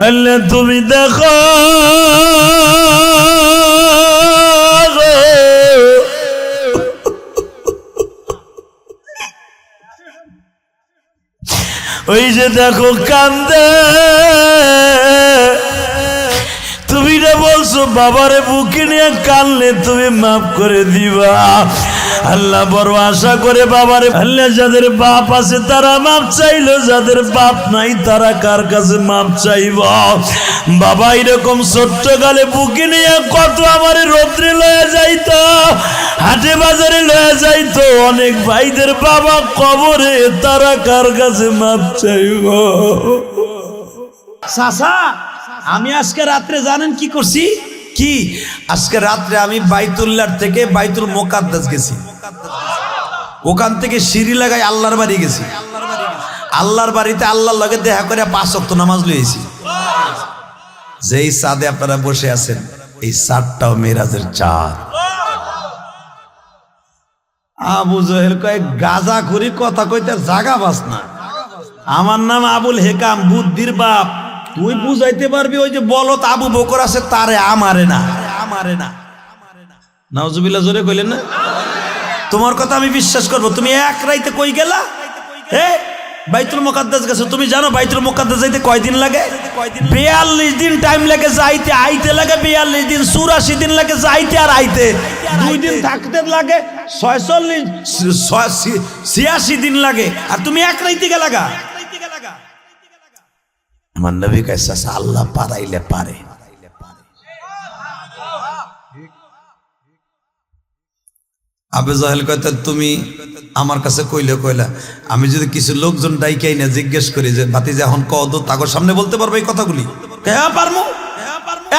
আল্লাহ তুমি দেখো ওই যে দেখো কান্দে, তুমি না বলছো বাবারে বুকে নিয়ে কানলে তুমি মাফ করে দিবা। আল্লাহ বড় আশা করে বাবারে, আল্লাহ যাদের বাপ আছে তারা মাপ চাইলো, যাদের বাপ নাই তারা কার কাছে মাপ চাইব? বাবা এরকম ছোট্ট গালে বুকে নিয়ে কত আমার রোদ্রে লয়ে যাইতো, হাটে বাজারে লয়ে যাইতো, অনেক ভাইদের বাবা কবরে, তারা কার কাছে মাপ চাইব? চাচা আমি আজকে রাত্রে জানেন কি করছি? কি আজকে রাত্রে আমি বাইতুল্লাহ থেকে বাইতুল মুকাদ্দাস গেছি, ওখান থেকে সিঁড়ি লাগাই আল্লাহর বাড়ি গেছি। আল্লাহর বাড়িতে আল্লাহর লগে দেখা করে 5 ওয়াক্ত নামাজ লইছি। যেই চাঁদে আপনারা বসে আছেন এই চাঁদটাও মেরাজের চাঁদ। আবু জহেল কয় গাজা করি কথা কইতে জাগা বাস না, আমার নাম আবুল হেকাম, বুদ্ধির বাপ। তুই বুঝাইতে পারবি ওই যে বলত আবু বকর আছে তারে, আমারে না, আমারে না। নাউজুবিল্লাহ জোরে কইলেন না? তোমার কথা আমি বিশ্বাস করব। তুমি এক রাইতে কই গেলা? বাইতুল মুকাদ্দাস গেছো। তুমি জানো বাইতুল মুকাদ্দাস যাইতে কয়দিন লাগে? 42 দিন টাইম লাগে যাইতে, আইতে লাগে 42 দিন, 84 দিন লাগে যাইতে আর আইতে, 2 দিন থাকতে লাগে 86 দিন লাগে, আর তুমি এক রাইতে গেলাগা। আমার নবী কইছে আল্লাহ পারাইলে পারে। আবু জাহেল কইতে তুমি আমার কাছে কইলে কইলা, আমি যদি কিছু লোকজন ডাইকাই না জিজ্ঞেস করি যে ভাতিজা এখন কদ, তাগর সামনে বলতে পারবো এই কথাগুলি? হ্যাঁ পারবো,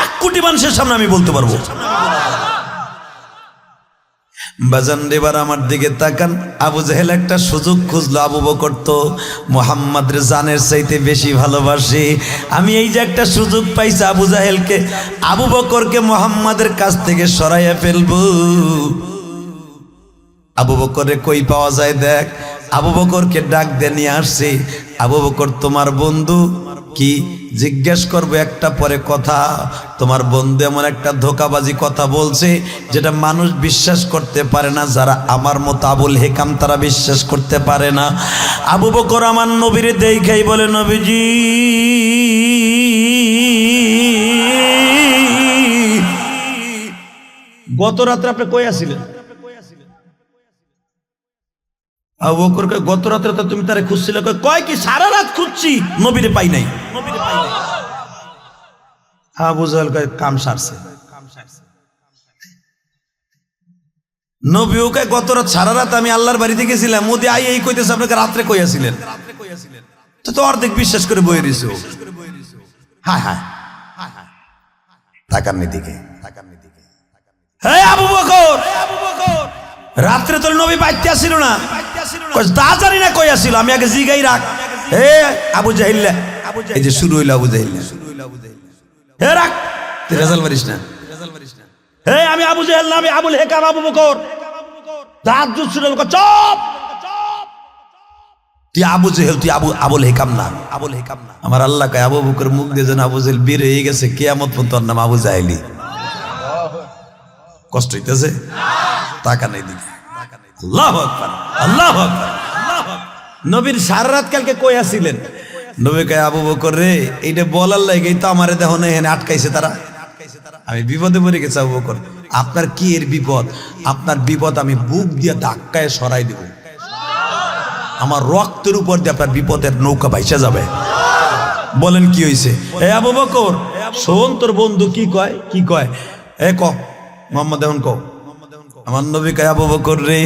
1 কোটি মানুষের সামনে আমি বলতে পারবো। বাজান এবার আমার দিকে তাকান। আবু জাহেল একটা সুযোগ খুঁজলো, আবু বকর তো মুহাম্মদ রে জানের চাইতে বেশি ভালোবাসে, আমি এই যে একটা সুযোগ পাইছি আবু জাহেলকে, আবু বকরকে মুহাম্মাদের কাছ থেকে সরাইয়া ফেলবো। আবু বকরে কই পাওয়া যায় দেখ। আবু বকরকে ডাক দিয়ে নিয়ে আসছে। আবু বকর তোমার বন্ধু কি? জিজ্ঞেস করবো একটা পরে কথা। তোমার বন্ধু এমন একটা ধোকাবাজি কথা বলছে যেটা মানুষ বিশ্বাস করতে পারে না, যারা আমার মতো আবুল হেকাম তারা বিশ্বাস করতে পারে না। আবু বকর আমার নবীরে দেখাই বলে, নবীজি গত রাত্রে আপনি কই আছিলেন? আবু বকর কয় গত রাতে তো তুমি তারে খুঁজছিলে। কয় কি সারা রাত খুঁজছি, নবীরে পাই নাই। আবু জাহেল কয় কাম সারছে। নবীও কয় গত রাত সারা রাত আমি আল্লাহর বাড়িতে গেছিলাম, মোদি আই এই কইতেছে আপনাকে রাত্রে কই আছিলেন? তো অর্ধেক বিশ্বাস করে বইয়ে দিছো। হায় হায় তাকার নিদিকে, হে আবু বকর রাত্রে তোর নবী বাইতে আসিল না? তা জানি না কই আসিল, আমি আগে জিগাই রাখ। হে আবু জাহিল, এই যে শুরু হইল আবু জাহিল, হে রাখ, তুই রেজাল্ট মারিস না। হে আমি আবু জাহেল না, আমি আবুল হেকাম আবু বকর। দাঁত জুত শুরু হল, চুপ। তুই আবু জাহেল, তুই আবুল হেকাম না, আবুল হেকাম না। আমার আল্লাহ কয় আবু বকর মুখ দিয়ে যেন আবু জাহেল বের হয়ে গেছে, কিয়ামত পর্যন্ত তোর নাম আবু জাহেলি। কষ্ট হইতেছে? টাকা নেই দিকে। আল্লাহু আকবার, আল্লাহু আকবার। নবীর সারা রাত কালকে কই আছিলেন? নবী কয় আবু বকর রে, এইটা বলার লাগেই তো আমারে দেখো না এখানে আটকাইছে তারা, আমি বিপদে পড়ে গেছি। আবু বকর আপনার কি এর বিপদ? আপনার বিপদ আমি বুক দিয়ে ধাক্কায় সরাই দেব, আমার রক্তের উপর দিয়ে আপনার বিপদের নৌকা ভাইসা যাবে। বলেন কি হয়েছে? এ আবু বকর শোন, তোর বন্ধু কি কয়, কি কয়? এ ক মোহাম্মদ এখন কও। আমার নবী কয় আবু বকর রে,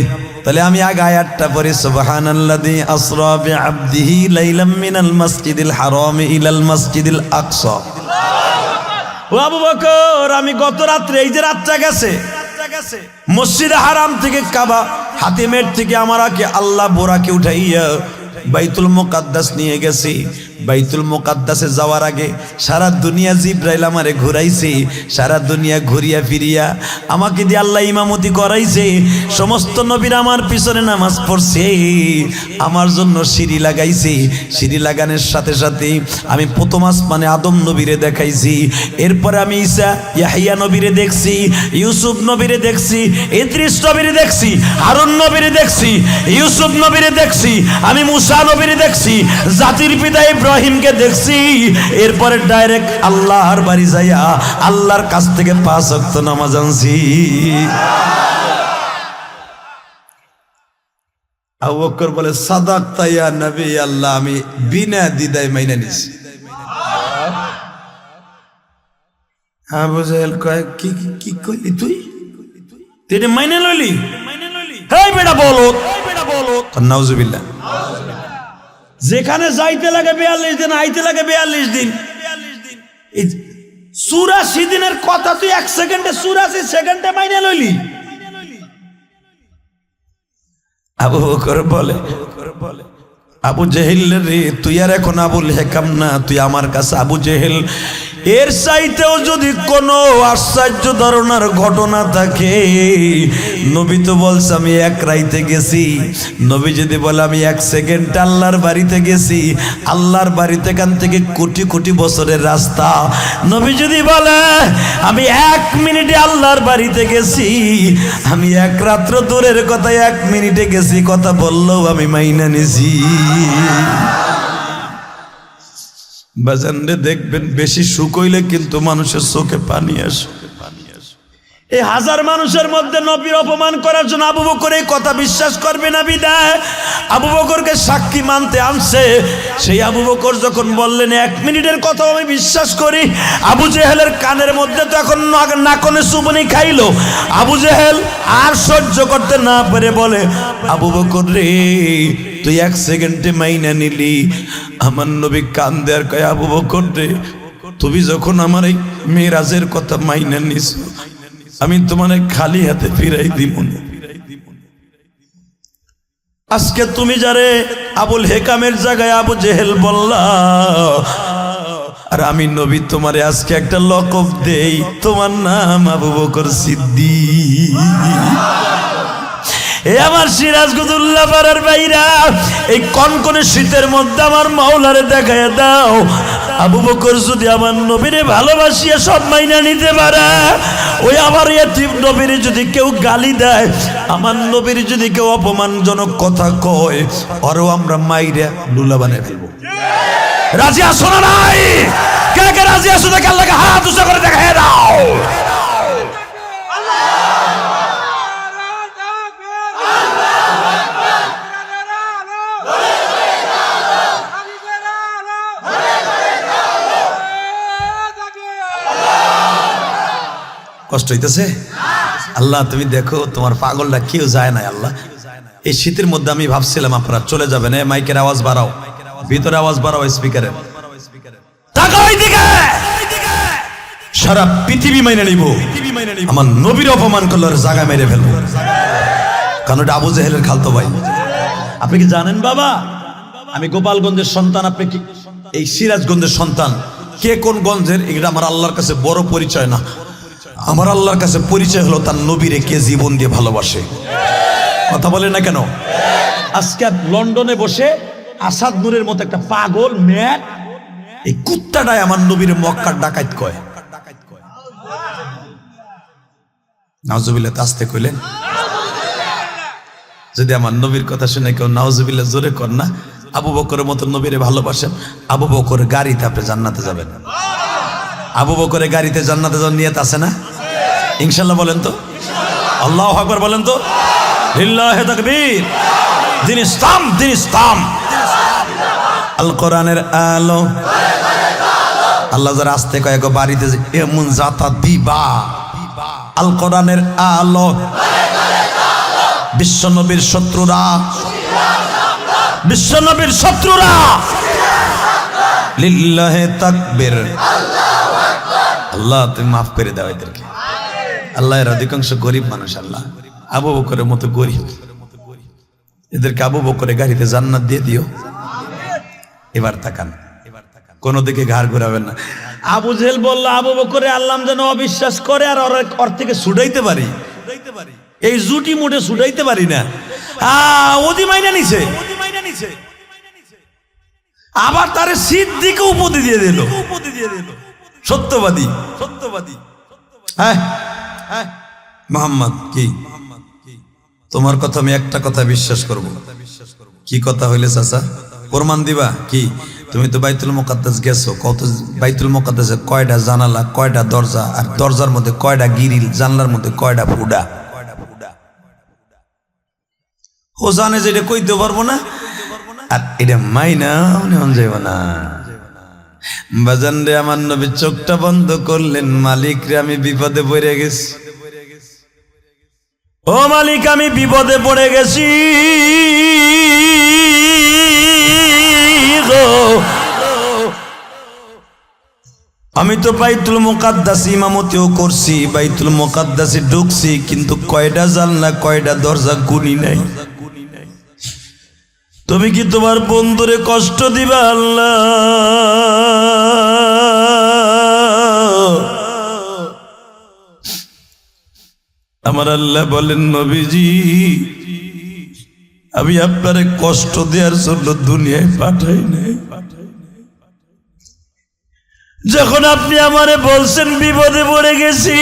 তাহলে আমি আগে আয়াতটা পড়ি, সুবহানাল্লাযী আসরা বিআবদিহি লাইলাম মিনাল মাসজিদিল হারাম ইলাল মাসজিদিল আকসা। ও আবু বকর, আমি গত রাত্রে এই যে রাতটা গেছে, মসজিদে হারাম থেকে কাবা হাতিমের থেকে আমাকে আল্লাহ বোরাকে উঠাইয়া বাইতুল মুকাদ্দাস নিয়ে গেছি। বাইতুল মুকাদ্দাসে যাওয়ার আগে সারা দুনিয়া জিব্রাইল আমারে ঘুরাইছে, সারা দুনিয়া ঘুরিয়া ফিরিয়া আমাকে দিয়ে আল্লাহ ইমামতি করাইছে। সমস্ত নবীরা আমার পিছনে নামাজ পড়ছে, আমার জন্য সিঁড়ি লাগাইছে। সিঁড়ি লাগানোর সাথে সাথে আমি প্রথম আসমানে আদম নবীরে দেখাইছি, এরপরে আমি ঈসা ইয়াহিয়া নবীরে দেখছি, ইউসুফ নবীরে দেখছি, ইদ্রিস নবীরে দেখছি, হারুন নবীরে দেখছি, ইউসুফ নবীরে দেখছি, আমি মুসা নবীরে দেখছি, জাতির পিতা ইব্রাহিমকে দেখছি। এরপরে ডাইরেক্ট আল্লাহর বাড়ি যাইয়া আল্লাহর কাছ থেকে 5 ওয়াক্ত নামাজ আনছি। আবু বকর বলে সাদাকতা ইয়া নবী আল্লাহ, আমি বিনা দ্বিধায় মাইনা নিছি। আবু জাহেল কয় কি কি কইলি তুই? তুই মাইনা লইলি? হেই বেটা বলো, নাউজুবিল্লাহ। যেখানে যাইতে লাগে 42 দিন, আইতে লাগে 42 দিন। 84 দিনের কথা তুই 1 সেকেন্ডে 84 সেকেন্ডে মাইনা লইলি? আবু বকর বলে আবু জেহেল রে, তুই আর এখন আবুল হেকাম না, তুই আমার কাছে আবু জেহেল। এর চাইতেও যদি কোনো আশ্চর্য ধরনের ঘটনা থাকে, নবী তো বলছে আমি 1 রাইতে গেছি। নবী যদি বলে আমি 1 সেকেন্ড আল্লাহর বাড়িতে গেছি, আল্লাহর বাড়িতে এখান থেকে কোটি কোটি বছরের রাস্তা। নবী যদি বলে আমি 1 মিনিটে আল্লাহর বাড়িতে গেছি, আমি 1 রাত্র দূরের কথা 1 মিনিটে গেছি, কথা বললেও আমি মাইনা নিছি। বাজানরে দেখবেন বেশি সুখ হইলে কিন্তু মানুষের চোখে পানি আসে। এই 1000 মানুষের মধ্যে নবীর অপমান করার জন্য আবু বকর এই কথা বিশ্বাস করবে না বিদায় আবু বকরকে সাক্ষী মানতে আনছে। সেই আবু বকর যখন বললেন 1 মিনিটের কথা আমি বিশ্বাস করি, আবু জেহেলের কানের মধ্যে তো এখন নাকনে চুবনি খাইলো। আবু জেহেল আর সহ্য করতে না পারে বলে আবু বকর রে, তুই 1 সেকেন্ডে মাইনা নিলি। আমার নবী কান্দে আর কয় আবু বকর রে, তুমি যখন আমার এই মেরাজের কথা মাইনা নিস, আমি তোমার খালি হাতে ফিরাই দিব না। আজকে তুমি যারে আবুল হেকামের জায়গায় আবু জেহেল বললা, আর আমি নবী তোমারে আজকে একটা লকব দেই, তোমার নাম আবু বকর সিদ্দিক। এ আমার সিরাজগঞ্জুল্লাহ পাড়ার বাইরা, এই কনকনে শীতের মধ্যে আমার মাওলারে দেখায় দাও। আবু বকর যদি আমার নবীরে ভালোবাসিয়া সব মাইনা নিতে পারে, ওই আমার এতিম নবীরে যদি কেউ গালি দেয়, আমার নবীর যদি কেউ অপমানজনক কথা কয়, আরো আমরা মাইরা লুলা বানিয়ে ফেলবো। রাজি আছো না নাই? কে কে রাজি আছো? দেখে আল্লাহকে হাত উঁচা করে দেখায় দাও। কষ্ট হইতেছে? আল্লাহ তুমি দেখো তোমার পাগলটা কেউ যায় না। আল্লাহ এই শীতের মধ্যে আমি ভাবছিলাম আপনারা চলে যাবেন, মাইকের আওয়াজ বাড়াও, ভিতরে আওয়াজ বাড়াও, স্পিকারে। সারা পৃথিবী মাইনে নিব, আমার নবীর অপমান করলে জায়গা মেরে ফেলবো, কারণ এটা আবু জেহেলের খালতো ভাই। আপনি কি জানেন বাবা, আমি গোপালগঞ্জের সন্তান, আপনি কি এই সিরাজগঞ্জের সন্তান? কে কোন গঞ্জের এটা আমার আল্লাহর কাছে বড় পরিচয় না। আমার আল্লাহর কাছে পরিচয় হলো তার নবীরে কে জীবন দিয়ে ভালোবাসে। কথা বলে না কেন? আজকে লন্ডনে বসে আসাদ নূরের মতো একটা পাগল ম্যাট, এই কুত্তাটাই আমার নবীর মক্কার ডাকাত কয়। নাউজুবিল্লাহ আসতে কইলেন? যদি আমার নবীর কথা শুনে কেউ নাউজুবিল্লাহ জোরে কর না। আবু বকরের মতো নবীরে ভালোবাসেন, আবু বকর গাড়িতে আপনি জান্নাতে যাবেন। আবু বকরের গাড়িতে জান্নাতে যাওয়ার নিয়ত আছে না? ইনশাল্লাহ বলেন তো, আল্লাহু আকবার বলেন তো, লিল্লাহি তাকবীর। দিন ইসলাম, দিন ইসলাম, আল কোরআনের আলো। আল্লাহ যারা আসতে কয় বাড়িতে এমন জাতা দিবা, আল কোরআনের আলো। বিশ্বনবীর শত্রুরা, বিশ্বনবীর শত্রুরা, লিল্লাহি তাকবীর। আল্লাহ তুমি মাফ করে দাও এদেরকে। আল্লাহ এর অধিকাংশ গরিব মানুষ, আল্লাহ আবু বকরের মতো গরিব, এদেরকে আবু বকরের গাড়িতে জান্নাত দিয়ে দিও। এবার তাকান, কোনো দিকে ঘাড় ঘুরাবেন না। আবু জেহেল বলল, আবু বকরে আল্লাহ যেন অবিশ্বাস করে আর ওর থেকে ছুটাইতে পারি, এই জুটি মুটে ছুটাইতে পারি না। ওদি মাইনা নিছে, আবার তারে সিদ্দিকে উপাধি দিয়ে দিল, সত্যবাদী। হ্যাঁ মোহাম্মদ, কি তোমার কথা আমি একটা কথা বিশ্বাস করব। কি কথা হইলে চাচা? প্রমাণ দিবা কি? তুমি তো বাইতুল মুকাদ্দাস গেছো, কত বাইতুল মুকাদ্দাসে কয়টা জানালা, কয়টা দরজা, আর দরজার মধ্যে কয়টা গিরিল, জানলার মধ্যে কয়টা ফুডা? ও জানে যে এটা কইতে পারবো না, আর এটা মাইনা যাইব না। বাজান রে, আমার নবী চোখটা বন্ধ করলেন, মালিক রে আমি বিপদে পড়ে গেছি, ও মালিক আমি বিপদে পড়ে গেছি গো। আমি তো বাইতুল মুকাদ্দাস ইমামতিও করছি, বাইতুল মুকাদ্দাসে ঢুকছি, কিন্তু কয়টা জানলা কয়টা দরজা গুনি নাই। তুমি কি তোমার বন্ধুরে কষ্ট দিবা আল্লাহ? আমার আল্লাহ বলেন, নবীজি আমি আপনারে কষ্ট দেওয়ার জন্য দুনিয়ায় পাঠাই নাই। যখন আপনি আমারে বলছেন বিপদে পড়ে গেছি,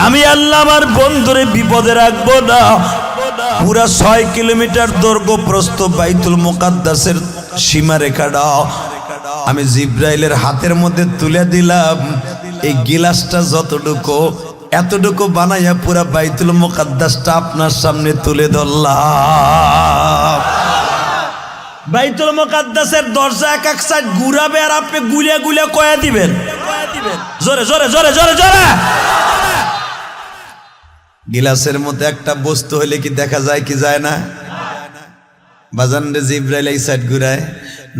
আমি আল্লাহ আমার বন্ধুরে বিপদে রাখবো না। পুরা 6 কিলোমিটার দৈর্ঘ্য প্রস্থ বাইতুল মুকাদ্দাসের সীমারেখাটা আমি জিব্রাইলের হাতের মধ্যে তুলে দিলাম। এই গিলাসটা যতটুকু, এতটুকু বানাইয়া পুরা বাইতুল মুকাদ্দাসটা আপনার সামনে তুলে ধরলাম। বাইতুল মুকাদ্দাসের দরজা এক এক সাইড ঘুরাবে, আর আপনি গুলিয়া গুলিয়া কয়া দিবেন। জোরে জোরে জোরে জোরে জোরে। গিলাসের মধ্যে একটা বস্তু হইলে কি দেখা যায় কি যায় না? বাজান রে, জিব্রাইল এই সাইড ঘুরায়।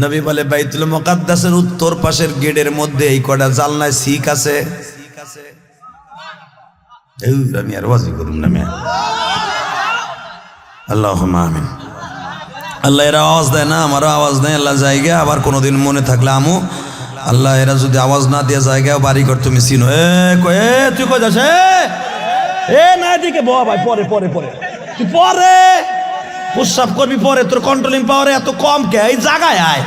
নবী বলে, বাইতুল মুকাদ্দাসের উত্তর পাশের গেটের মধ্যে এই কটা জানলায় শিক আছে। আমি আর ওয়াজি করুন না মেয়ে। আল্লাহুম্মা আমিন। আল্লাহ এরা আওয়াজ দেয় না, আমারও আওয়াজ নেই। আল্লাহ জায়গা আবার কোনোদিন মনে থাকলে আমু, আল্লাহ এরা যদি আওয়াজ না দিয়ে জায়গা বাড়ি কর, তুমি চিনো। তুই কই যাস? না দিকে বহ ভাই, পরে পরে পরে তুই পরে প্রস্রাব করবি, পরে তোর কন্ট্রোলিং পাওয়ার এত কম কে? এই জায়গায় আয়।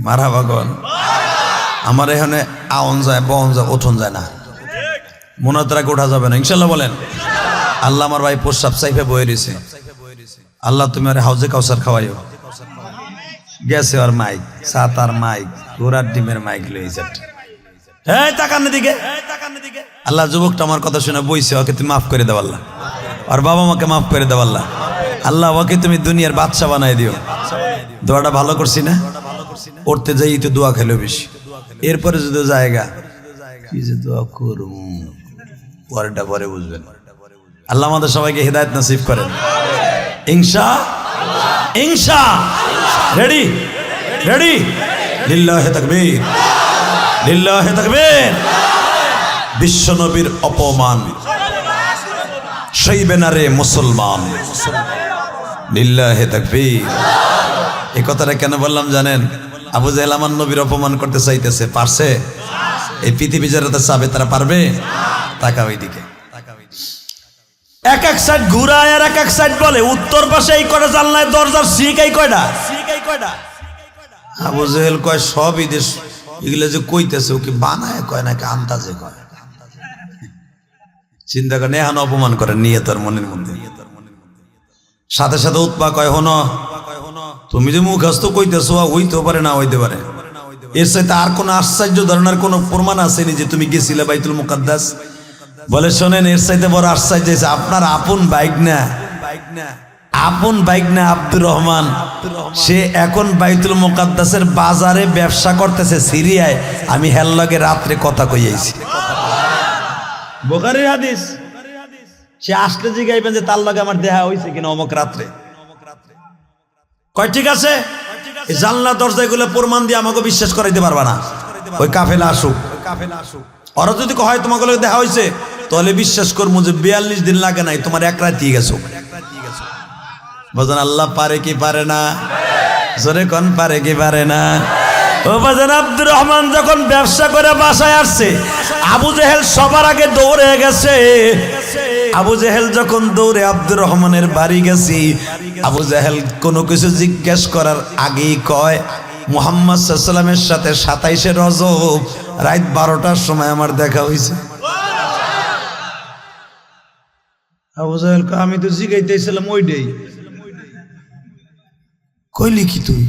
মারা ভগবান, আমার এখানে আওন যায়, বহন যায়, ওঠন যায় না, মনে তারাকে ওঠা যাবে না ইনশাল্লাহ বলেন। আল্লাহ আমার ভাই প্রস্রাব চাইফে বয়ে রয়েছে, আল্লাহ তুমি আর হাউজে কাউসার খাওয়াইও। গেছে আর মাইক, সাত আর মাইক, ঘোড়ার ডিমের মাইক লইছে। তাকান দিকে, আল্লাহ যুবকটা আমার কথা শুনে বইছে, ওকে তুমি মাফ করে দাও আল্লাহ, আর বাবা মাকে মাফ করে দাও আল্লাহ। আল্লাহ ওকে তুমি দুনিয়ার বাদশা বানাই দিও। দোয়াটা ভালো করছি না? পড়তে যাই তো দোয়া খেলো বেশি, এরপরে যদি জায়গা কি যে দোয়া করুম, পরেরটা পরে বুঝবেন। আল্লাহ আমাদের সবাইকে হিদায়াত নসিব করেন ইনশা। রেডি রেডি, লিল্লাহি তাকবীর, লিল্লাহি তাকবীর। বিশ্ব নবীর অপমান সইবে না রে মুসলমান, লিল্লাহি তাকবীর। এই কথাটা কেন বললাম জানেন? আবু জাহেল আমার নবীর অপমান করতে চাইতেছে, পারছে? এই পৃথিবী যারা চাবে তারা পারবে? তাকাও এইদিকে, এক এক সাইড ঘুরায় আর এক এক সাইড বলে উত্তর পাশে এই কয়টা জানলায় দরজার শিক এই কয়টা। আবু জাহেল কয় সবই দেশ, এগুলো যে কইতেছে ও কি বানায় কয় নাকি আন্দাজে কয়? চিন্তা করেন, এখন অপমান করেন নিয়তের মনের মধ্যে। সাথে সাথে উৎপা কয়, হনো তুমি যে মুখস্থ কইতেছো হইতেও পারে না হইতে পারে, এর সাথে আর কোন আশ্চর্য ধরনের কোন প্রমাণ আসেনি যে তুমি গেছিলে বাইতুল মুকাদ্দাস? বলে শোনেন, এর সাথে বড় আশ্চর্য হয়েছে, আপনার আপন বাইকনা আব্দুর রহমান, সে এখন বাইতুল মুকাদ্দাসের বাজারে ব্যবসা করতেছে সিরিয়ায়। আমি হের লগে রাত্রে কথা কইয়াছি, বুখারীর হাদিস। সে আসলে জিগাইবেন যে তার লগে আমার দেখা হয়েছে কিনা অমুক রাত্রে। কয় ঠিক আছে, এই জানলা দরজা এগুলো প্রমাণ দিয়ে আমাকে বিশ্বাস করাইতে পারবা না। ওই কাফেলা আসুক, ওরা যদি হয় তোমাকে দেখা হয়েছে, তাহলে বিশ্বাস করবো যে 42 দিন লাগে নাই, তোমার এক রাত দিয়ে গেছো। বুঝলেন? আল্লাহ পারে কি পারে না? জোরে কোন পারে কি পারে না? ও বাজান, আব্দুর রহমান যখন ব্যবসা করে বাসায় আসছে, আবু জেহেল সবার আগে দৌড়ে গেছে। আবু জেহেল যখন দৌড়ে আব্দুর রহমানের বাড়ি গেছি, আবু জেহেল কোনো কিছু জিজ্ঞেস করার আগেই কয়, মুহাম্মদ সাল্লাল্লাহু আলাইহি ওয়াসাল্লামের সাথে 27শে রজব রাত 12টার সময় আমার দেখা হয়েছে। আবু জেহেল কয়, আমি তো জিগাইতেছিলাম ওইটাই। কইলি কি তুই?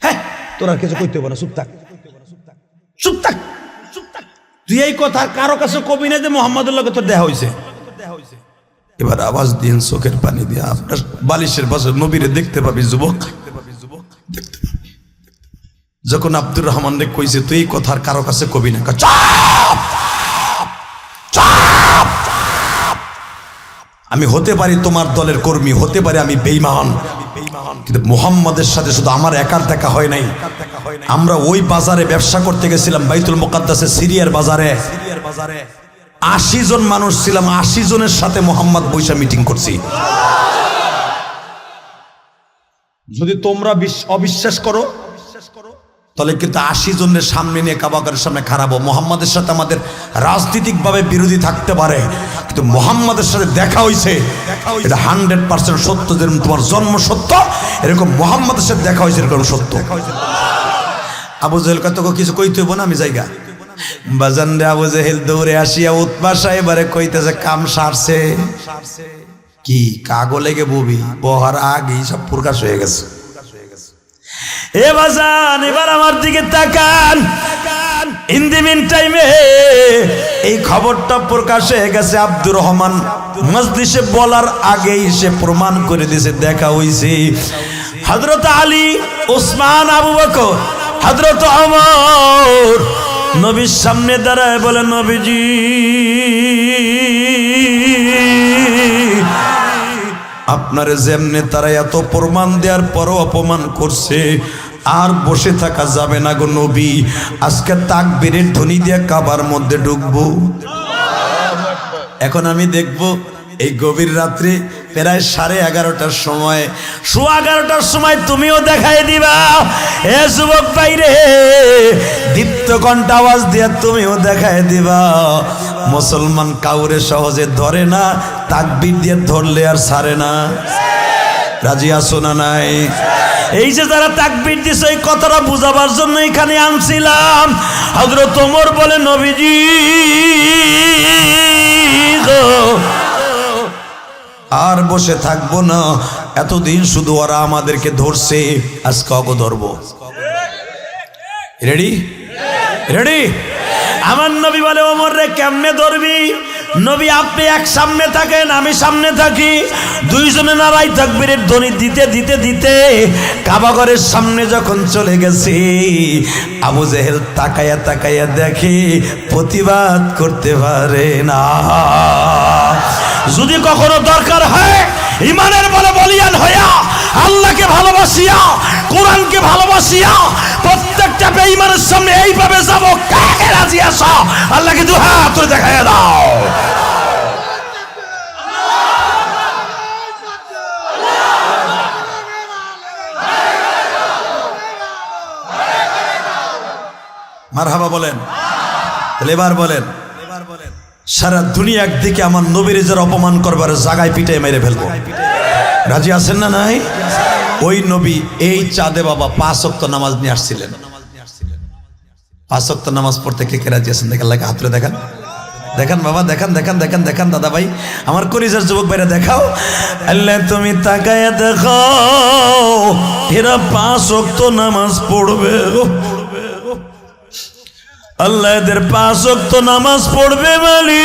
হ্যাঁ, তোরা কিছু কইতে হবে না, চুপ থাক, চুপ থাক, তুই এই কথা কারো কাছে কবি না যে মুহাম্মাদের লগে তোর দেখা হয়েছে। এবার আওয়াজ দিন, চোখের পানি দিয়ে, আপনার বালিশের পাশে নবীরে দেখতে পাবি যুবক, দেখতে পাবি। যখন আব্দুর রহমান রে কইছে তুই এই কথার কারো কাছে কবি না, চাপ চাপ, আমি হতে পারি তোমার দলের কর্মী, হতে পারি আমি বেঈমান, কিন্তু মুহাম্মাদের সাথে শুধু আমার একার দেখা হয় নাই। আমরা ওই বাজারে ব্যবসা করতে গেছিলাম, বাইতুল মুকাদ্দাসে, সিরিয়ার বাজারে 80 জন মানুষ ছিলাম, 80 জনের সাথে মুহাম্মদ বৈশা মিটিং করছি। যদি তোমরা অবিশ্বাস করো তাহলে কিন্তু 80 জনের সামনে নিয়ে কাবাগরের সামনে খারাপ। মুহাম্মাদের সাথে আমাদের রাজনৈতিকভাবে বিরোধী থাকতে পারে, কিন্তু মুহাম্মাদের সাথে দেখা হয়েছে, এটা 100% সত্য। যেরকম তোমার জন্ম সত্য, এরকম মুহাম্মাদের সাথে দেখা হয়েছে এরকম সত্য। আবু জেহেল কত কিছু কইতে হইব না, আমি জায়গা বাজান রে। আবু জেহেল দৌড়ে আসিয়া উতবা সাহেবারে কইতেছে, কাম সারছে কি, কাগো লেগে ববি, বহার আগেই সব প্রকাশ হয়ে গেছে। এ বাজান, এবার আমার দিকে তাকান। ইন দি মিন টাইমে এই খবরটা প্রকাশ হয়ে গেছে। আব্দুর রহমান মজলিসে বলার আগেই সে প্রমাণ করে দিয়েছে দেখা হইছে। হযরত আলী, ওসমান, আবু বকর, হযরত ওমর নবীর সামনে দাঁড়ায় বলে, নবীজি আপনার যেমনে তারা এত প্রমাণ দেওয়ার পরও অপমান করছে, আর বসে থাকা যাবে না গো নবী, আজকে তাকবীরের ধ্বনি দিয়ে কাবার মধ্যে ঢুকবো। এখন আমি দেখবো এই গভীর রাত্রে প্রায় 11:30টার সময়, 11:15টার সময় তুমিও দেখাই দিবা। এ যুবক ভাইরে, দীপ্ত কণ্ঠে আওয়াজ দিয়া তুমিও দেখাই দিবা। মুসলমান কাউরে সহজে ধরে না, তাকবীর দিয়ে ধরলে আর ছাড়ে না। রাজি আছো না নাই? এই যে যারা তাকবীর দিছে, এই কথাটা বুঝাবার জন্য এখানে আনছিলাম। হযরত ওমর বলে, নবীজি গো, আর বসে থাকবো না, এতদিন শুধু ওরা আমাদেরকে ধরছে, আজকে অগো ধরবো। Ready ready? আমার নবী বলে, ওমর রে কেমনে ধরবি? নবী আপনি এক সামনে থাকেন, আমি সামনে থাকি, দুইজনে নারাই তাকবীরের ধ্বনি দিতে দিতে দিতে কাবাগরের সামনে যখন চলে গেছি, আবু জেহেল তাকায়া তাকায়া দেখে, প্রতিবাদ করতে পারে না। যদি কখনো দরকার হয় ইমানের বলে বলিয়ান হইয়া, আল্লাহকে ভালোবাসিয়া, কোরআনকে ভালোবাসিয়া, প্রত্যেকটা বেঈমানের সামনে এইভাবে যাব, কাকে রাজি আসো? আল্লাহকে দুই হাত তুলে দেখাইয়া দাও। মারহাবা বলেন। তাহলে এবার বলেন, সারা দুনিয়া একদিকে আমার নবীর যারা অপমান করবার জায়গায় পিটাই মেরে ফেলবো। রাজি আছেন না নাই? ওই নবী এই চাঁদে বাবা 5 ওয়াক্ত নামাজ নিয়ে আসছিলেন। 5 ওয়াক্ত নামাজ পড়তে কে কে রাজি আছেন? দেখেন, লাগে হাত তুলে দেখান, দেখান বাবা, দেখান দেখান দেখান দেখান দাদা ভাই, আমার কলিজার যুবক ভাইরা দেখাও। আল্লাহ তুমি তাকায়া দেখো, এরা 5 ওয়াক্ত নামাজ পড়বে। আল্লাহ এদের 5 ওয়াক্ত নামাজ পড়বে মালিক।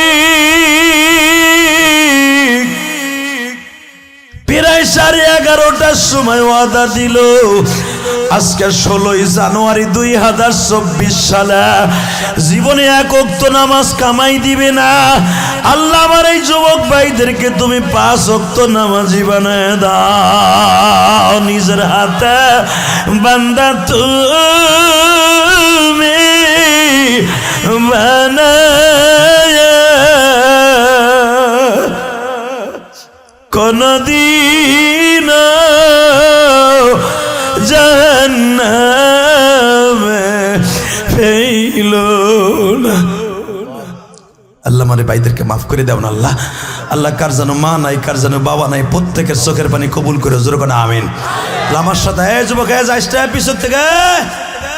প্রায় 11:30টার সময় ওয়াদা দিল, আজকে 16ই জানুয়ারি 2024 সালে জীবনে 1 ওয়াক্ত নামাজ কামাই দিবে না। আল্লাহ আমার এই যুবক ভাইদেরকে তুমি 5 ওয়াক্ত নামাজি বানায় দাও। নিজের হাতে বান্দা তুমি বানায় কোনদিন আল্লাহ আমারে ভাইদেরকে মাফ করে দাও না আল্লাহ। আল্লাহ কার যেন মা নাই, কার যেন বাবা নাই, প্রত্যেকের চোখের পানি কবুল করে জোরে কোন আমিন। আমার সাথে যুবক যাইসটা পিছন থেকে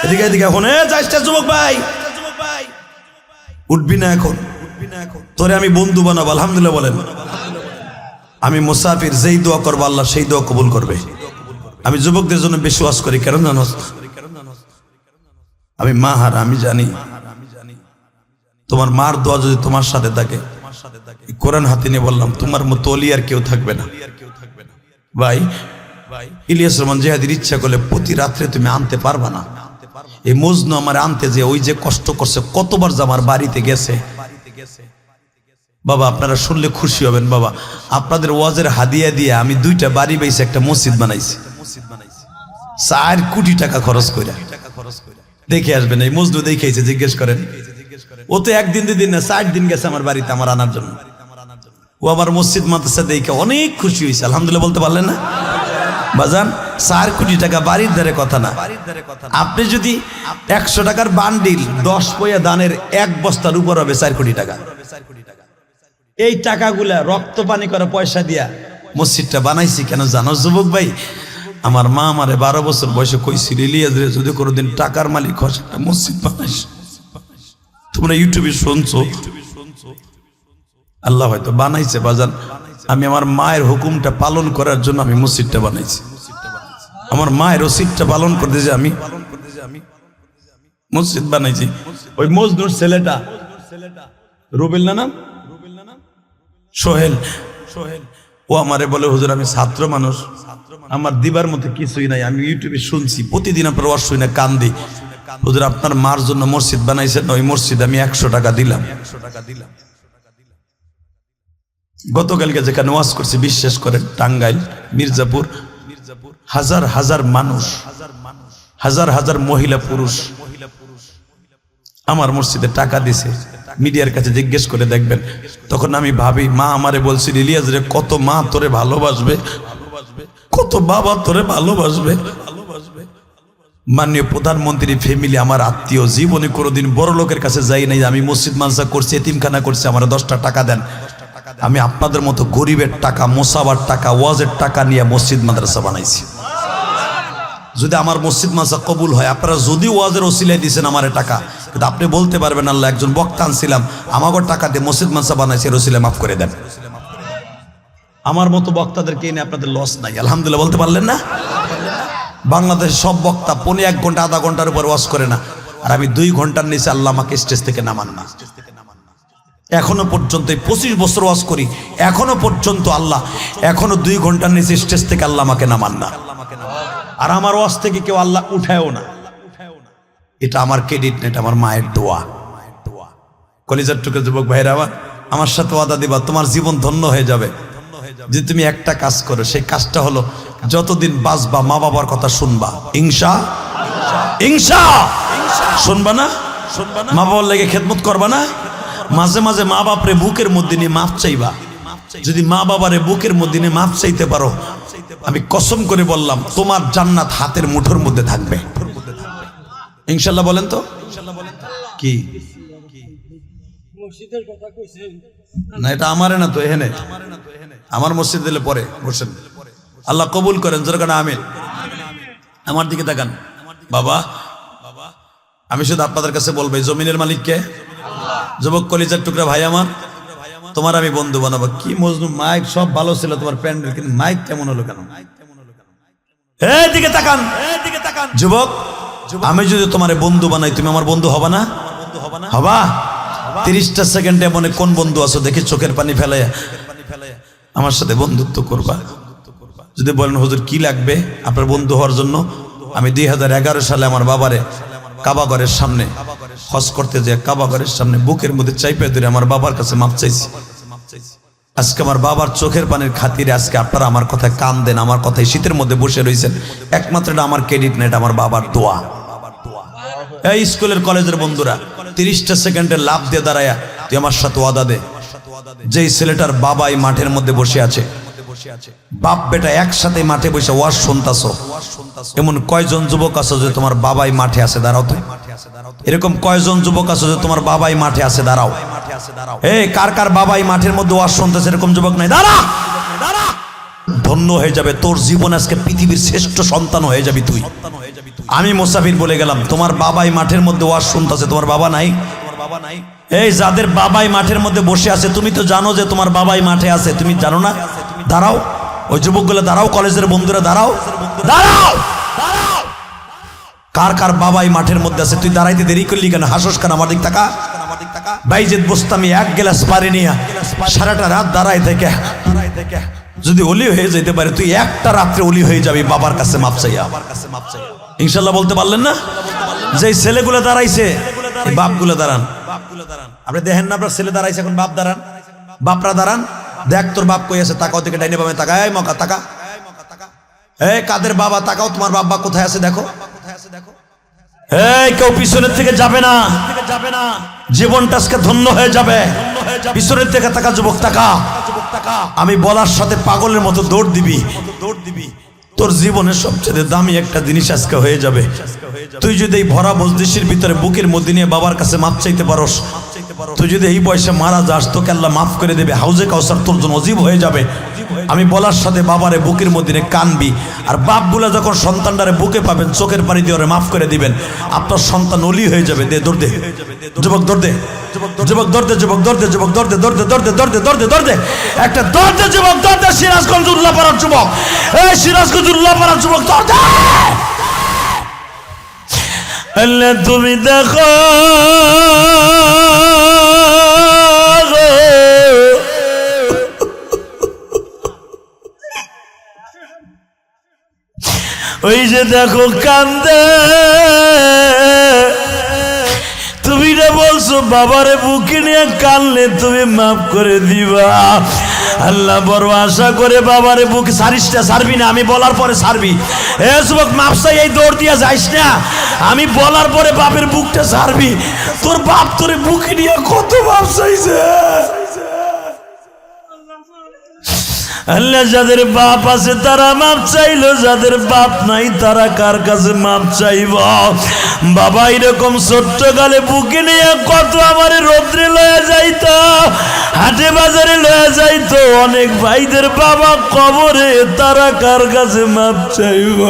এদিকে এদিকে এখন যাইসটা যুবক ভাই উঠবি না এখন, তোরে আমি বন্ধু বানাবো। আলহামদুলিল্লাহ বলেন। আমি মুসাফির, যেই দোয়া করবো আল্লাহ সেই দোয়া কবুল করবে। আমি যুবকদের জন্য বেশি ওয়াজ করি, কারণ জানো আমি মা হারা, আমি জানি তোমার মার দোয়া যদি তোমার সাথে থাকে, কোরআন হাতে নিয়ে বললাম তোমার মতো অলি আর কেউ থাকবে না ভাই। ইলিয়াস রহমান জিহাদির ইচ্ছা করলে প্রতি রাত্রে তুমি আনতে পারবা না। এই মজনু আমার আনতে যে ওই যে কষ্ট করছে, কতবার যে আমার বাড়িতে গেছে বাবা, আপনারা শুনলে খুশি হবেন বাবা। আপনাদের ওয়াজের হাদিয়া দিয়ে আমি 2টা বাড়ি বেঁচে একটা মসজিদ বানাইছি, 4 কোটি টাকা খরচ করে। দেখে আসবেন, এই মজনু দেখেছে, জিজ্ঞেস করেন। ও তো 1 দিন 2 দিন না, 4 দিন গেছে আমার বাড়িতে আমার আনার জন্য। ও আমার মসজিদ মাদ্রাসা দেখে অনেক খুশি হয়েছে। আলহামদুলিল্লাহ বলতে পারলেন না বাজান? 4 কোটি টাকা বাড়ির ধারে কথা না। আপনি যদি 100 টাকার বান্ডিল 10 পয়সা দানের 1 বস্তার উপর হবে 4 কোটি টাকা। এই টাকাগুলা রক্ত পানি করা পয়সা দিয়া মসজিদটা বানাইছি কেন জানো যুবক ভাই? আমার মা আমারে 12 বছর বয়সে কইছিল, ইলিয়াস রে যদি কোনোদিন টাকার মালিক হস একটা মসজিদ বানাইস। তোমরা ইউটিউবে শুনছো, আল্লাহ হয়তো বানাইছে বাজান। আমি আমার মায়ের হুকুমটা পালন করার জন্য আমি মসজিদটা বানাইছি। আমার মায়ের ওসিদটা পালন করতে যে আমি মসজিদ বানাইছি। ওই মজনুর ছেলেটা রুবেল না নাম, সোহেল, ও আমারে বলে হুজুর আমি ছাত্র মানুষ, আমার দিবার মতো কিছুই নাই। আমি ইউটিউবে শুনছি, প্রতিদিন আপনার ওয়াজ শুনে কান্দি। হুজুর আপনার মার জন্য মসজিদ বানাইছেন, ওই মসজিদ আমি 100 টাকা দিলাম। গতকালকে যেখানে ওয়াজ করছি বিশ্বাস করেন, টাঙ্গাইল, মির্জাপুর, হাজার হাজার মানুষ, হাজার হাজার মহিলা পুরুষ আমার মসজিদে টাকা দিছে। মিডিয়ার কাছে জিজ্ঞেস করে দেখবেন। তখন আমি ভাবি, মা আমারে বলছিল ইলিয়াস রে কত মা তোরে ভালোবাসবে, কত বাবা তোরে ভালোবাসবে। মাননীয় প্রধানমন্ত্রী ফ্যামিলি আমার আত্মীয়, জীবনে কোনোদিন বড় লোকের কাছে যাই নাই। আমি মসজিদ মানসা করছি, এতিমখানা করছি, আমার 10টা টাকা দেন। আমি আপনাদের মতো গরিবের টাকা, মোসাবার টাকা, ওয়াজের টাকা নিয়ে মসজিদ মাদ্রাসা বানাইছি। যদি আমার মসজিদ মাদ্রাসা কবুল হয়, আপনারা যদি ওয়াজের ওসিলায় দিয়েছেন আমার টাকা, কিন্তু আপনি বলতে পারবেন আল্লাহ একজন বক্তা আনছিলাম, আমাকে টাকা দিয়ে মসজিদ মাদ্রাসা বানাইছে, ওসিলায় মাফ করে দেন। আমার মতো বক্তাদেরকে এনে আপনাদের লস নাই। আলহামদুলিল্লাহ বলতে পারলেন না? বাংলাদেশের সব বক্তা 1 ঘন্টা 1/2 ঘন্টার উপর ওয়াজ করে না, আর আমি 2 ঘন্টার নিচে আল্লাহ আমাকে স্টেজ থেকে নামান না। এখনো পর্যন্ত 25 বছর ওয়াজ করি, এখনো পর্যন্ত আল্লাহ এখনো 2 ঘন্টার নিচে স্টেজ থেকে আল্লাহ আমাকে নামান না। আর আমার ওয়াজ থেকে কেউ আল্লাহ উঠায়ও না। এটা আমার ক্রেডিট না, এটা আমার মায়ের দোয়া। কলিজার টুকরো যুবক ভাইরা আমার সাথে ওয়াদা দিবা, তোমার জীবন ধন্য হয়ে যাবে যে তুমি একটা কাজ করো। সেই কাজটা হলো যতদিন বাঁচবা মা বাবার কথা শুনবা। ইনশা শুনবা না? মা বাবার লেগে খেদমত করবা না? মাঝে মাঝে মা বাপরে বুকের মধ্যে নিয়ে মাফ চাইবা। যদি মা বাবারে বুকের মধ্যে নিয়ে মাফ চাইতে পারো, আমি কসম করে বললাম তোমার জান্নাত হাতের মুঠোর মধ্যে থাকবে। ইনশাল্লাহ বলেন তো? কি না, এটা আমারে না তো, এখানে আমার মসজিদ দিলে পরে বসেন। আল্লাহ কবুল করেন, যেরকম আমিন। আমার দিকে তাকান বাবা। আমি শুধু আপনাদের কাছে বলবো, জমিনের মালিককে যুবক কলিজার টুকরা ভাই আমার, তোমার আমি বন্ধু বানাবো। কি মজনু মাইক সব ভালো ছিল তোমার প্যান্ডেল, কিন্তু মাইক কেমন হলো কেন? দিকে তাকান যুবক, আমি যদি তোমার বন্ধু বানাই, তুমি আমার বন্ধু হবা না? হবা? 30টা সেকেন্ডে মনে কোন বন্ধু আছো দেখি চোখের পানি ফেলাইয়া আমার সাথে বন্ধুত্ব করবা। যদি বলেন হুজুর কি লাগবে আপনার বন্ধু হওয়ার জন্য, আমি 2011 সালে আমার বাবারে কাবাঘরের সামনে হজ করতে যে কাবাঘরের সামনে বুকের মধ্যে চাইপে ধরে আমার বাবার কাছে মাপ চাইছি। আজকে আমার বাবার চোখের পানির খাতিরে আজকে আপনারা আমার কথায় কান দেন, আমার কথায় শীতের মধ্যে বসে রয়েছেন। একমাত্র এটা আমার ক্রেডিট না, এটা আমার বাবার দোয়া। এই স্কুলের কলেজের বন্ধুরা, 30টা সেকেন্ডে লাভ দিয়ে দাঁড়ায়া তুই আমার সাথে ওয়াদা দে, যেই ছেলেটার বাবাই মাঠের মধ্যে বসে আছে, বাপ বেটা একসাথে মাঠে বসে ওয়াজ শুনতাছো, এমন কয়জন যুবক আছো যে তোমার বাবাই মাঠে আছে? দাঁড়াও তো। এরকম কয়জন যুবক আছো যে তোমার বাবাই মাঠে আছে? দাঁড়াও। এই কার কার বাবা এই মাঠের মধ্যে ওয়াজ শুনতেছে এরকম যুবক নাই? দাঁড়া, ধন্য হয়ে যাবে তোর জীবন, আজকে পৃথিবীর শ্রেষ্ঠ সন্তান হয়ে যাবি তুই। আমি মুসাফির বলে গেলাম, তোমার বাবা এই মাঠের মধ্যে ওয়াজ শুনতেছে, তোমার বাবা নাই? এই যাদের বাবাই মাঠের মধ্যে বসে আছে, তুমি তো জানো যে তোমার বাবাই মাঠে আছে, তুমি জানো না? দাঁড়াও, ওই যুবকগুলো দাঁড়াও, কলেজের বন্ধুরা দাঁড়াও, দাঁড়াও। কার কার বাবাই মাঠের মধ্যে আছে? তুই দাঁড়াইতে দেরি করলি কেন? হাসস কেন? আমার দিক তাকা। বাইজিদ বোস্তামি এক গ্লাস পানি নিয়ে সারাটা রাত দাঁড়াই থেকে যদি অলি হয়ে যেতে পারে, তুই একটা রাত্রে অলি হয়ে যাবি বাবার কাছে মাপ চাইয়া। ইনশাল্লাহ বলতে পারলেন না? যে ছেলেগুলো দাঁড়াইছে, বাপগুলো দাঁড়ান। আপনি দেখেন না আপনার ছেলে দাঁড়াইছে, এখন বাপ দাঁড়ান, বাপরা দাঁড়ান। দেখ তোর বাপ কই আছে, তাকাও, থেকে ডাইনে বামে তাকা, এই মকা তাকা। এই কাদের বাবা তাকাও, তোমার বাবা কোথায় আছে দেখো। এই কেউ পিছনের থেকে যাবে না, জীবনটা আজকে ধন্য হয়ে যাবে। পিছনের থেকে তাকা যুবক, তাকা। আমি বলার সাথে পাগলের মতো দৌড় দিবি। তোর জীবনের সবচেয়ে দামি একটা জিনিস আজকে হয়ে যাবে। তুই যদি এই ভরা মজলিসের ভিতরে বুকের মধ্যে নিয়ে বাবার কাছে মাপ চাইতে পারোস, তুই যদি এই বয়সে মারা যাস, তোকে আল্লাহ মাফ করে দেবে। হাউজে কাউসার তোর জন্য অজীব হয়ে যাবে। আমি বলার সাথে বাবারে বুকের মধ্যে নিয়ে কানবি। আর বাপগুলা যখন সন্তানটারে বুকে পাবেন, চোখের পানি দিয়ে ওরে মাফ করে দিবেন। আপনার সন্তান অলি হয়ে যাবে। দে দৌড় দে যুবক, দৌড় দে যুবক, দৌড় দে যুবক, দৌড় দে যুবক, দৌড় দে, দৌড় দে, দৌড় দে, দৌড় দে, দৌড় দে, দৌড় দে, একটা দৌড় দে যুবক, দৌড় দে। সিরাজগঞ্জ উল্লাপাড়ার যুবক, এই সিরাজগঞ্জ উল্লাপাড়ার যুবক, দৌড় দে। আল্লাহ তুমি দেখো ওই যে দেখো কান্দে, তুমি না বলছো বাবারে বুকে নিয়ে কানলে তুমি মাফ করে দিবা। আল্লাহ বড় আশা করে বাবারে বুকে সারিসটা সারবি না, আমি বলার পরে সারবি। এ যুবক, মাপ চাই, এই দৌড় দিয়া যাইস না, আমি বলার পরে বাপের বুকটা সারবি। তোর বাপ তোরে বুকে নিয়ে কত মাপ চাইছে। আল্লাহ যাদের বাপ আছে তারা মাপ চাইলো, যাদের বাপ নাই তারা কার কাছে মাপ চাইব? বাবা এরকম ছোট্ট কালে বুকে নিয়ে কত আমার রৌদ্রে লয়ে যাইতো, হাটে বাজারে লয়ে যাইতো। অনেক ভাইদের বাবা কবরে, তারা কার কাছে মাপ চাইব?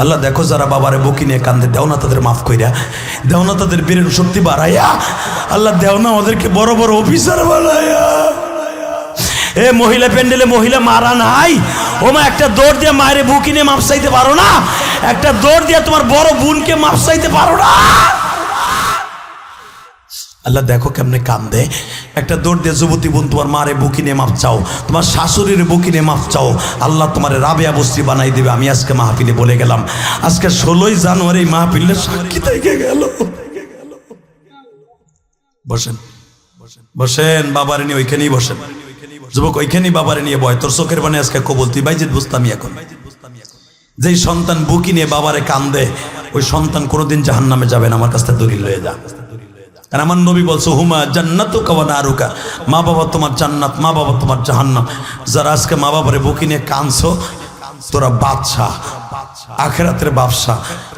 আল্লাহ দেখো, যারা বাবারে বুকি নিয়ে কান্দে, দেও না তাদের মাফ কইরা, দেও না তাদের বীরের শক্তি বাড়াইয়া। আল্লাহ দেও না ওদেরকে বড় বড় অফিসার বানাইয়া। এ মহিলা প্যান্ডেলে মহিলা মারা নাই, ওমা একটা দৌড় দিয়ে মায়ের বুকি নিয়ে মাপ চাইতে পারো না? একটা দৌড় দিয়ে তোমার বড় বোনকে মাপ চাইতে পারো না? আল্লাহ দেখো কেমনে কান্দে। একটা দৌড় দিয়ে যুবতী বোন তোমার মারে বুকি নিয়ে মাপ চাও, তোমার শাশুড়ির বুকি নিয়ে মাপ চাও, আল্লাহ তোমার রাবেয়া বস্তি বানাই দেবে। আমি আজকে মাহফিলে বলে গেলাম, আজকে 16ই জানুয়ারি মাহফিলের সাক্ষী থেকে গেল। বসেন বসেন, বাবারে নিয়ে ওইখানেই বসেন যুবক, ওইখানেই বাবারে নিয়ে বয়। তোর চোখের বানে আজকে কবুল। তুই বাইজিদ বুস্তামি এখন, যেই সন্তান বুকি নিয়ে বাবারে কান্দে, ওই সন্তান কোনোদিন জাহান্নামে যাবে না। আমার কাছ থেকে দলিল হয়ে যা। আর আমার নবী বলছো, হুমা জান্নাতুকা ওয়া নারুকা, মা বাবা তোমার জান্নাত, মা বাবা তোমার জাহান্নাম। যারা আজকে মা বাবারে বুকি নিয়ে কাঁদছো, তোরা বাদশাহ, আখিরাতের বাদশাহ।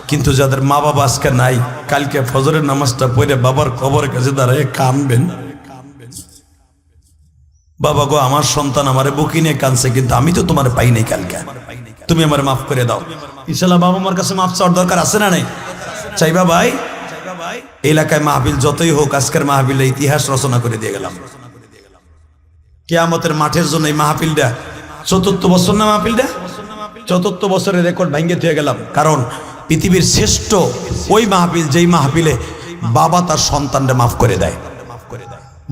কিন্তু যাদের মা বাবা আজকে নাই, কালকে ফজরের নামাজটা পড়ে বাবার কবরের কাছে দাঁড়ায় কাঁদবেন, বাবা গো আমার সন্তান আমারে বুকি নিয়ে কাঁদছে, কিন্তু আমি তো তোমার পাই নাই, কালকে তুমি আমার মাফ করে দাও। ইনশাল্লাহ বাবা মার কাছে মাফ চাওয়ার দরকার আছে না নাই? চাইবা ভাই? এলাকায় মাহফিল যতই হোক, আজকের মাহফিলে ইতিহাস রচনা করে দিয়ে গেলাম। কিয়ামতের মাঠের জন্য এই মাহফিলটা ৪র্থ বছর না? মাহফিলটা ৪র্থ বছরের রেকর্ড ভাঙ্গে দিয়ে গেলাম। কারণ পৃথিবীর শ্রেষ্ঠ ওই মাহফিল, যেই মাহফিলে বাবা তার সন্তানকে মাফ করে দেয়,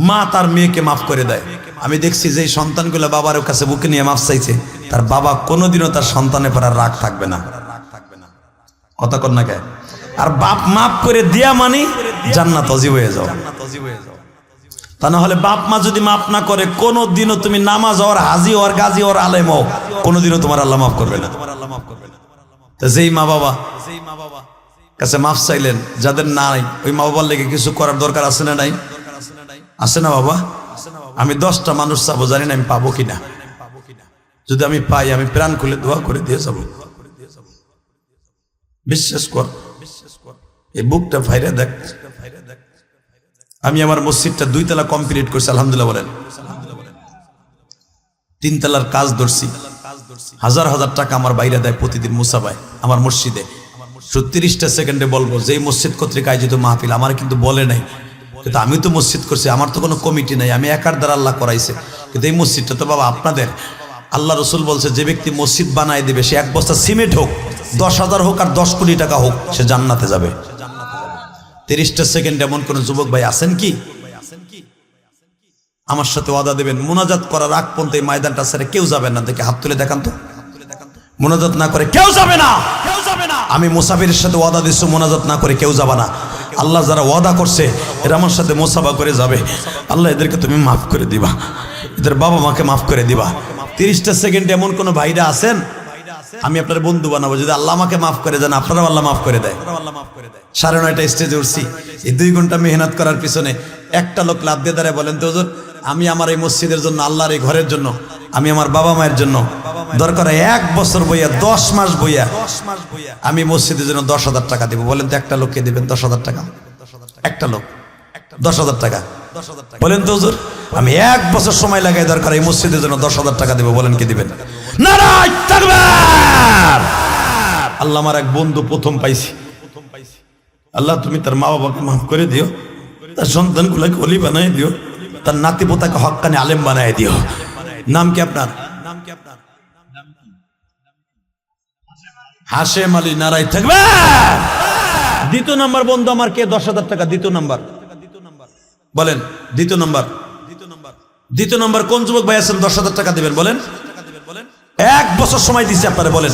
মা তার মেয়েকে মাফ করে দেয়। আমি দেখছি যে সন্তানগুলো বাবার কাছে বুকে নিয়ে মাফ চাইছে, তার বাবা কোনোদিনও তার সন্তানের পর রাগ থাকবে না। কথা কর না কে? আর বাপ মাফ করে দিয়া মানে জান্নাত অজীব হয়ে যাও। তা না হলে বাপ মা যদি মাফ না করে, কোনোদিনও তুমি নামাজ হওয়ার, হাজি হওয়ার, গাজী হওয়ার, আলেম হও, কোনোদিনও তোমার আল্লাহ মাফ করবে না। যেই মা বাবা কাছে মাফ চাইলেন, যাদের নাই, ওই মা বাবার লেগে কিছু করার দরকার আছে না নাই? আছে না বাবা? আমি 10টা মানুষ চাবো, জানি না আমি পাবো কিনা। যদি আমি পাই, আমি প্রাণ খুলে দোয়া করে দিয়ে যাবো। বিশ্বাস কর, এই বুকটা ফাইরে দেখ। আমি আমার মসজিদটা 2 তলা কমপ্লিট করছি, আলহামদুলিল্লাহ বলেন। 3 তলার কাজ ধরছি, হাজার হাজার টাকা আমার বাইরে দেয় প্রতিদিন মুসাফায় আমার মসজিদে। 30টা সেকেন্ডে বলবো যে এই মসজিদ কর্তৃক আয়োজিত মাহফিল, আমার কিন্তু বলে নাই, কিন্তু আমি তো মসজিদ করছি, আমার তো কোনো কমিটি নাই, আমি একার দ্বারা আল্লাহ করাইছে। কিন্তু এই মসজিদটা তো বাবা আপনাদের। আল্লাহ রসুল বলছে যে ব্যক্তি মসজিদ বানায় দিবে সে 1 বস্তা সিমেন্ট হোক, 10,000 হোক আর 10 কোটি টাকা হোক, সে জান্নাতে যাবে। 30টা সেকেন্ড এমন কোন যুবক ভাই আছেন কি আমার সাথে ওয়াদা দেবেন মুনাজাত করার আগ পর্যন্ত এই ময়দানটা ছেড়ে কেউ যাবেন না? দেখে হাত তুলে দেখান তো। মুনাজাত না করে কেউ যাবে না। আমি মুসাফিরের সাথে ওয়াদা দিচ্ছি, মুনাজাত না করে কেউ যাবে না। আল্লাহ যারা ওয়াদা করছে এরা আমার সাথে মুসাফা করে যাবে। আল্লাহ এদেরকে তুমি মাফ করে দিবা, এদের বাবা মাকে মাফ করে দিবা। 30টা সেকেন্ড এমন কোন ভাইরা আছেন আমি আপনার বন্ধু বানাবো, যদি আল্লাহ আমাকে মাফ করে দেন আপনারাও আল্লাহ মাফ করে দেয়। 9:30 স্টেজে উঠছি, এই 2 ঘন্টা মেহনত করার পিছনে একটা লোক লাভ দিয়ে দাঁড়ায় বলেন তো হুজুর, আমি আমার এই মসজিদের জন্য, আল্লাহর এই ঘরের জন্য, আমি আমার বাবা মায়ের জন্য দরকার 1 বছর বইয়া 10 মাস বইয়া আমি মসজিদের জন্য 10,000 টাকা দিব। বলেন তো একটা লোককে দিবেন 10,000 টাকা? একটা লোক 10,000 টাকা বলেন তো হুজুর, আমি 1 বছর সময় লাগাই দরকার এই মসজিদের জন্য 10,000 টাকা দেব, বলেন কি দিবেন? নারায়ে তাকবীর! আল্লাহ আমার এক বন্ধু প্রথম পাইছি, আল্লাহ তুমি তার মা বাবাকে মাফ করে দিও, তার সন্তানগুলোকে ওলি বানাই দিও, তার নাতি পোতাকে হক্কানি আলেম বানাই দিও। নাম কি আপনার? হাশেম আলী। নারায়ে তাকবীর! দ্বিতীয় নাম্বার বন্ধু আমার কে? 10,000 টাকা। দ্বিতীয় নাম্বার বলেন, দ্বিতীয় নাম্বার। দ্বিতীয় নাম্বার কোন যুবক ভাই আছেন 10,000 টাকা দিবেন? বলেন। 1 বছর সময় দিচ্ছি আপনারা, বলেন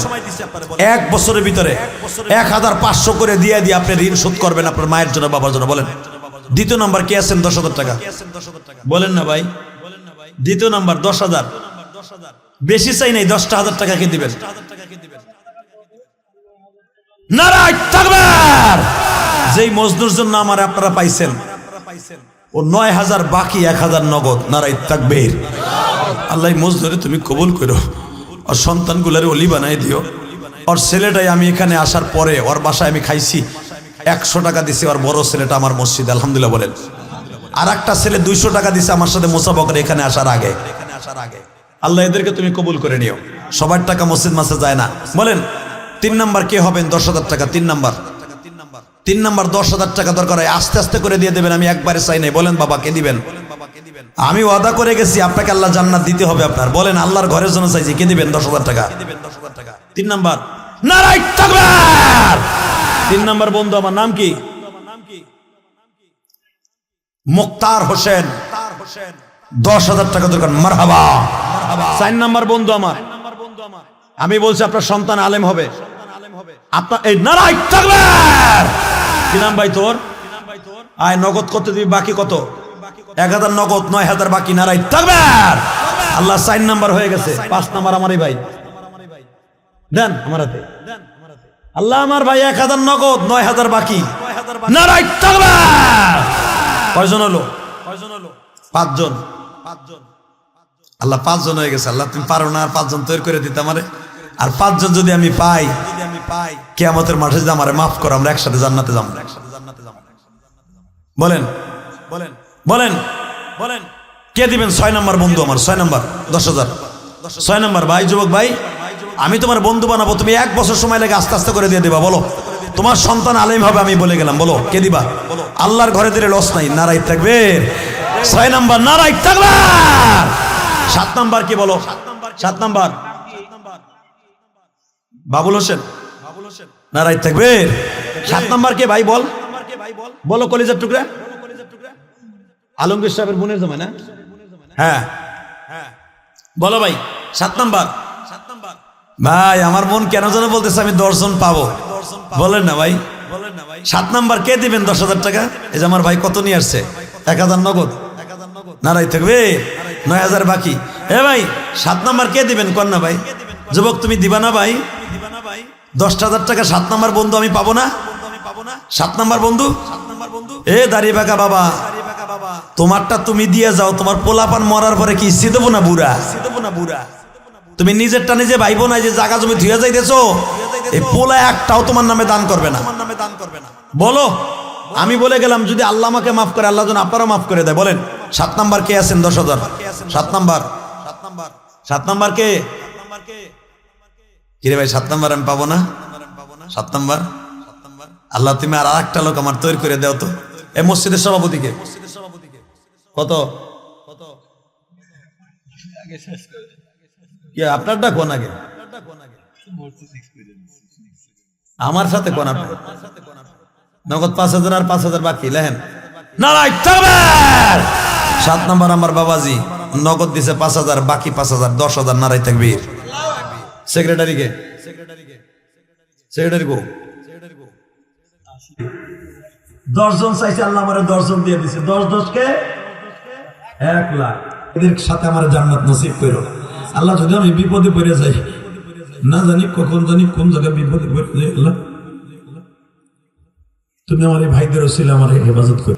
1 বছরের ভিতরে 1,500 করে দিয়ে দিয়ে আপনি ঋণ শোধ করবেন আপনার মায়ের জন্য, বাবার জন্য। বলেন দ্বিতীয় নাম্বার কে আছেন 10,000 টাকা? বলেন না ভাই। দ্বিতীয় নাম্বার 10,000, বেশি চাই নাই, 10,000 টাকা কে দিবেন? নারায়ে তাকবীর! যেই মজদুর জন্য আমার আপনারা পাইছেন ও 9,000 বাকি, 1,000 নগদ। নারায়ে তাকবীর! আল্লাহ মজদুরে তুমি কবুল করো, ওর সন্তানগুলারে ওলি বানাই দিও। ওর ছেলেটাই আমি এখানে আসার পরে ওর বাসায় আমি খাইছি, 100 টাকা দিছি। ওর বড় ছেলেটা আমার মসজিদে, আলহামদুলিল্লাহ বলেন। আর একটা ছেলে 200 টাকা দিছে আমার সাথে মুসাফা করে এখানে আসার আগে। আল্লাহ এদেরকে তুমি কবুল করে নিও। সবার টাকা মসজিদ মাসে যায় না। বলেন 3 নাম্বার কে হবেন 10,000 টাকা? 3 নাম্বার 10,000 টাকা দরকার হয় আস্তে আস্তে করে দিয়ে দেবেন, আমি একবারে চাই নাই। বলেন বাবা কে দিবেন? আমি ওয়াদা করে গেছি আপনাকে আল্লাহ জান্নাত দিতে হবে আপনার। বলেন আল্লাহর ঘরের জন্য চাইছি, কে দিবেন 10,000 টাকা? 3 নাম্বার। নারায়ে তাকবীর! 3 নাম্বার বন্ধু আমার নাম কি? মুক্তার হোসেন। 10,000 টাকা দরকার। মারহাবা। 4 নাম্বার বন্ধু আমার, আমি বলছি আপনার সন্তান আলেম হবে। আপনার এই নারায়ে তাকবীর! কি নাম ভাই তোর? আয় নগদ কত দিবি? বাকি কত? 1,000 নগদ, 9,000 বাকি। নারায়ে তাকবীর! আল্লাহ 4 নাম্বার হয়ে গেছে। 5 নাম্বার আমারই ভাই দেন আমার হাতে। আল্লাহ আমার ভাই 1,000 নগদ, 9,000 বাকি। নারায়ে তাকবীর! কয়জন হলো? 5 জন। আল্লাহ 5 জন হয়ে গেছে। আল্লাহ তুমি পারো না আর 5 জন তৈরি করে দিতে আমারে? আর 5 জন যদি আমি পাই কিয়ামতের মাঠে যদি আমারে মাফ করো, আমরা একসাথে জান্নাতে যাবো। বলেন বলেন বলেন বলেন কে দিবেন? 6 নাম্বার বন্ধু আমার। 6 নাম্বার 10,000। 6 নাম্বার ভাই, যুবক ভাই, আমি তোমার বন্ধু বানাবো, তুমি 1 বছর সময় লাগে আস্তে আস্তে করে দিয়ে দিবা। বলো তোমার সন্তান আলেম হবে, আমি বলে গেলাম। বলো কে দিবা? আল্লাহর ঘরে দিলে লস নাই। নারায়ে তাকবীর! 6 নাম্বার। নারায়ে তাকবীর! 7 নাম্বার কি? বলো 7 নাম্বার। বাবুল হোসেন। নারায়ে তাকবীর! 7 নাম্বার কে ভাই? বল বলো। কলিজার টুকরা আলমগীর সাহেবের বোনের জমা না? হ্যাঁ বলো ভাই 7 নাম্বার। ভাই আমার মন কেন যেন বলতেছে আমি 10 জন পাবো। বলেন না ভাই। 7 নাম্বার কে দিবেন 10,000 টাকা? এই যে আমার ভাই কত নিয়ে আসছে? 1,000 নগদ। নারায়ে তাকবীর! 9,000 বাকি। এ ভাই 7 নাম্বার কে দিবেন? কর না ভাই। যুবক তুমি দিবা না ভাই? 10,000 টাকা 7 নাম্বার বন্ধু আমি পাবো না? 7 নাম্বার বন্ধু। এ দাড়ি বাঁকা বাবা, তোমারটা তুমি দিয়ে যাও, তোমার পোলাপান মরার পরে কি ইসি দেবো না বুড়া? তুমি নিজেরটা নিজে ভাইবো না, যে জায়গা জমি ধুয়ে যাইতেছো, এই পোলা একটাও তোমার নামে দান করবে না। বলো, আমি বলে গেলাম যদি আল্লাহ আমাকে মাফ করে, আল্লাহ যেন আপনারও মাফ করে দেয়। বলেন 7 নাম্বার কে আছেন? 10,000। 7 নাম্বার, 7 নাম্বার কে? কিরে ভাই 7 নাম্বার আমি পাবো না? 7 নাম্বার আল্লাহ তুমি আর একটা লোক আমার তৈরি করে দাও তো। এই মসজিদের সভাপতিকে কত আপনারটা কোন আগে আমার সাথে কোন আপনি নগদ 5,000 আর 5,000 বাকি লেহেন না। 7 নাম্বার আমার বাবাজি নগদ দিছে 5,000, বাকি 5,000, 10,000 নারাই তাকবীর। সেক্রেটারিকে সেক্রেটারি গো 10 জন চাইছে, আল্লাহ আমারে 10 জন দিয়ে দিছে। 10 কে 1 লাখ। এদের সাথে আমার জান্নাত নসিব করো আল্লাহ। যদি আমি বিপদে পড়ে যাই, না জানি কখন জানি কোন জায়গায় বিপদে পড়ে যাই, আল্লাহ তুমি আমার এই ভাইদের ওসিলা আমার হেফাজত করো।